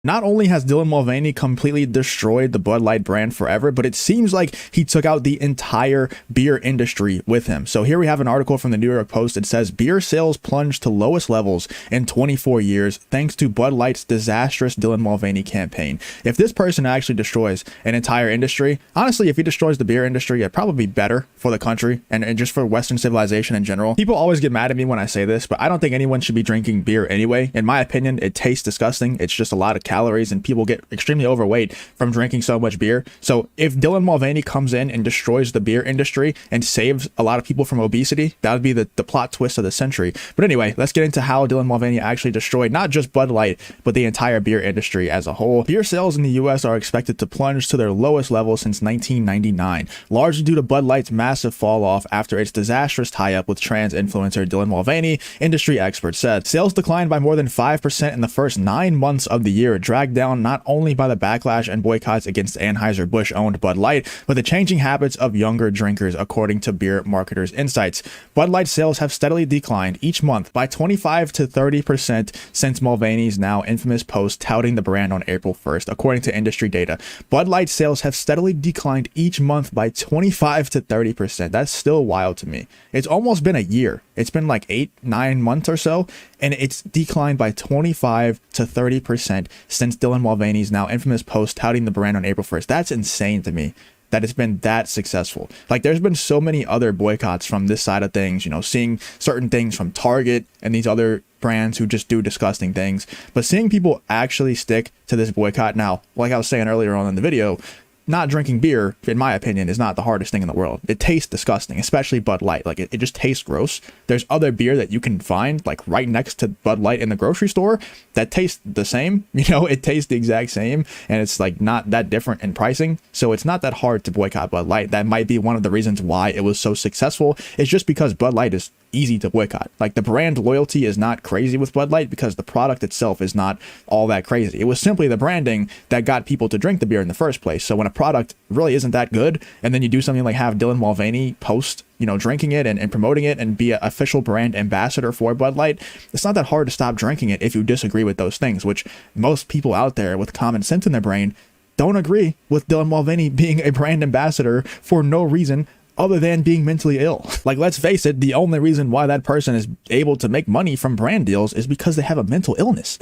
Not only has Dylan Mulvaney completely destroyed the Bud Light brand forever, but it seems like he took out the entire beer industry with him. So here we have an article from the New York Post. It says beer sales plunged to lowest levels in 24 years thanks to Bud Light's disastrous Dylan Mulvaney campaign. If this person actually destroys an entire industry, honestly, if he destroys the beer industry, it'd probably be better for the country and just for Western civilization in general. People always get mad at me when I say this, but I don't think anyone should be drinking beer anyway. In my opinion, it tastes disgusting. It's just a lot of calories and people get extremely overweight from drinking so much beer. So if Dylan Mulvaney comes in and destroys the beer industry and saves a lot of people from obesity, that would be the plot twist of the century. But anyway, let's get into how Dylan Mulvaney actually destroyed not just Bud Light, but the entire beer industry as a whole. Beer sales in the US are expected to plunge to their lowest level since 1999, largely due to Bud Light's massive fall off after its disastrous tie-up with trans influencer Dylan Mulvaney, industry experts said. Sales declined by more than 5% in the first 9 months of the year, dragged down not only by the backlash and boycotts against Anheuser Busch owned Bud Light, but the changing habits of younger drinkers, according to Beer Marketers Insights. Bud Light sales have steadily declined each month by 25 to 30% since Mulvaney's now infamous post touting the brand on April 1st, according to industry data. Bud Light sales have steadily declined each month by 25 to 30%. That's still wild to me. It's almost been a year. It's been like 8-9 months or so, and it's declined by 25 to 30% since Dylan Mulvaney's now infamous post touting the brand on April 1st. That's insane to me that it's been that successful. Like, there's been so many other boycotts from this side of things, you know, seeing certain things from Target and these other brands who just do disgusting things, but seeing people actually stick to this boycott now, like I was saying earlier on in the video, not drinking beer, in my opinion, is not the hardest thing in the world. It tastes disgusting, especially Bud Light. Like, it just tastes gross. There's other beer that you can find, like, right next to Bud Light in the grocery store that tastes the same. You know, it tastes the exact same, and it's, like, not that different in pricing. So it's not that hard to boycott Bud Light. That might be one of the reasons why it was so successful. It's just because Bud Light is easy to boycott. Like, the brand loyalty is not crazy with Bud Light because the product itself is not all that crazy. It was simply the branding that got people to drink the beer in the first place. So when a product really isn't that good, and then you do something like have Dylan Mulvaney post, you know, drinking it and promoting it and be an official brand ambassador for Bud Light, it's not that hard to stop drinking it if you disagree with those things, which most people out there with common sense in their brain don't agree with Dylan Mulvaney being a brand ambassador for no reason other than being mentally ill. Like, let's face it, the only reason why that person is able to make money from brand deals is because they have a mental illness.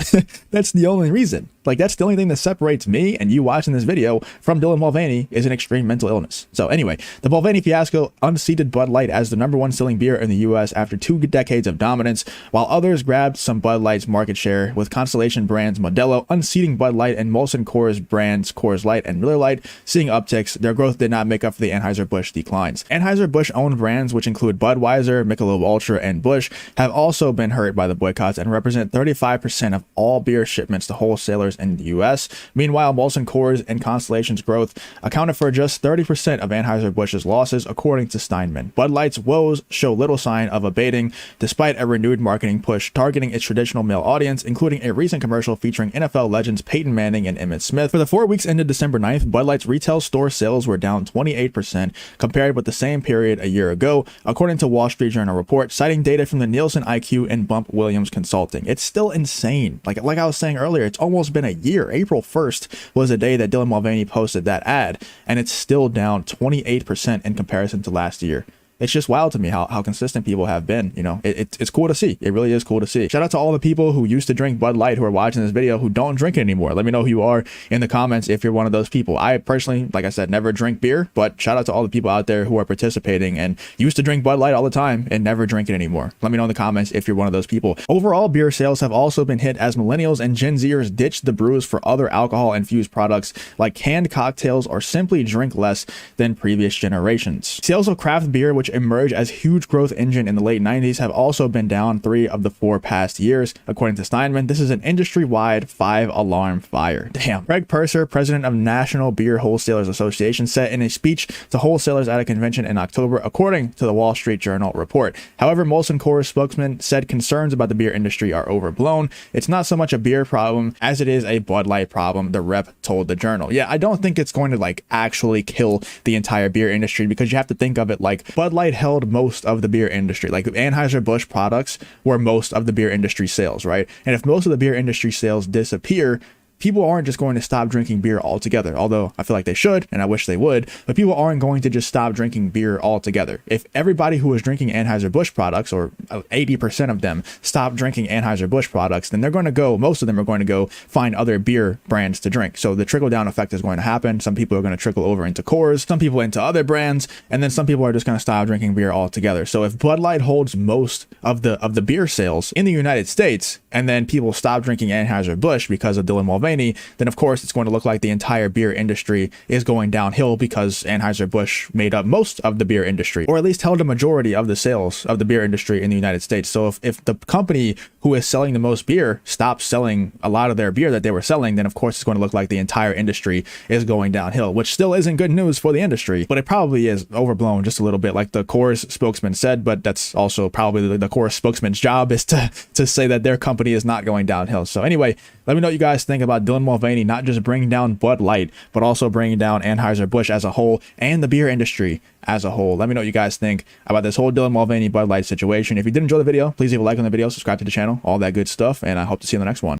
That's the only reason. Like, that's the only thing that separates me and you watching this video from Dylan Mulvaney is an extreme mental illness. So anyway, the Mulvaney fiasco unseated Bud Light as the #1 selling beer in the US after 2 decades of dominance, while others grabbed some Bud Light's market share, with Constellation brands Modelo unseating Bud Light and Molson Coors brands Coors Light and Miller Lite seeing upticks. Their growth did not make up for the Anheuser Busch declines. Anheuser Busch owned brands, which include Budweiser, Michelob Ultra, and Busch, have also been hurt by the boycotts and represent 35% of all beer shipments to wholesalers in the US. Meanwhile, Molson Coors and Constellation's growth accounted for just 30% of Anheuser Busch's losses, according to Steinman. Bud Light's woes show little sign of abating, despite a renewed marketing push targeting its traditional male audience, including a recent commercial featuring NFL legends Peyton Manning and Emmitt Smith. For the 4 weeks ended December 9th, Bud Light's retail store sales were down 28% compared with the same period a year ago, according to Wall Street Journal report, citing data from the Nielsen IQ and Bump Williams Consulting. It's still insane. Like I was saying earlier, it's almost been a year. April 1st was the day that Dylan Mulvaney posted that ad, and it's still down 28% in comparison to last year. It's just wild to me how consistent people have been. You know, it's cool to see. It really is cool to see. Shout out to all the people who used to drink Bud Light who are watching this video who don't drink it anymore. Let me know who you are in the comments if you're one of those people. I personally, like I said, never drink beer, but shout out to all the people out there who are participating and used to drink Bud Light all the time and never drink it anymore. Let me know in the comments if you're one of those people. Overall, beer sales have also been hit as millennials and Gen Zers ditch the brews for other alcohol-infused products like canned cocktails or simply drink less than previous generations. Sales of craft beer, which emerged as huge growth engine in the late 90s, have also been down 3 of the 4 past years, according to Steinman. This is an industry-wide 5-alarm fire. Damn. Greg Purser, president of National Beer Wholesalers Association, said in a speech to wholesalers at a convention in October, according to the Wall Street Journal report. However, Molson Coors spokesman said concerns about the beer industry are overblown. It's not so much a beer problem as it is a Bud Light problem, the rep told the Journal. Yeah, I don't think it's going to like actually kill the entire beer industry, because you have to think of it like Bud Light held most of the beer industry. Like, Anheuser Busch products were most of the beer industry sales, right? And if most of the beer industry sales disappear, people aren't just going to stop drinking beer altogether, although I feel like they should, and I wish they would, but people aren't going to just stop drinking beer altogether. If everybody who was drinking Anheuser-Busch products, or 80% of them, stop drinking Anheuser-Busch products, then they're going to go, most of them are going to go find other beer brands to drink. So the trickle-down effect is going to happen. Some people are going to trickle over into Coors, some people into other brands, and then some people are just going to stop drinking beer altogether. So if Bud Light holds most of the beer sales in the United States, and then people stop drinking Anheuser-Busch because of Dylan Mulvaney, then of course it's going to look like the entire beer industry is going downhill because Anheuser-Busch made up most of the beer industry, or at least held a majority of the sales of the beer industry in the United States. So if the company who is selling the most beer stops selling a lot of their beer that they were selling, then of course it's going to look like the entire industry is going downhill, which still isn't good news for the industry, but it probably is overblown just a little bit, like the Coors spokesman said. But that's also probably the Coors spokesman's job, is to say that their company is not going downhill. So anyway, let me know what you guys think about Dylan Mulvaney not just bringing down Bud Light, but also bringing down Anheuser-Busch as a whole and the beer industry as a whole. Let me know what you guys think about this whole Dylan Mulvaney Bud Light situation. If you did enjoy the video, please leave a like on the video, subscribe to the channel, all that good stuff, and I hope to see you in the next one.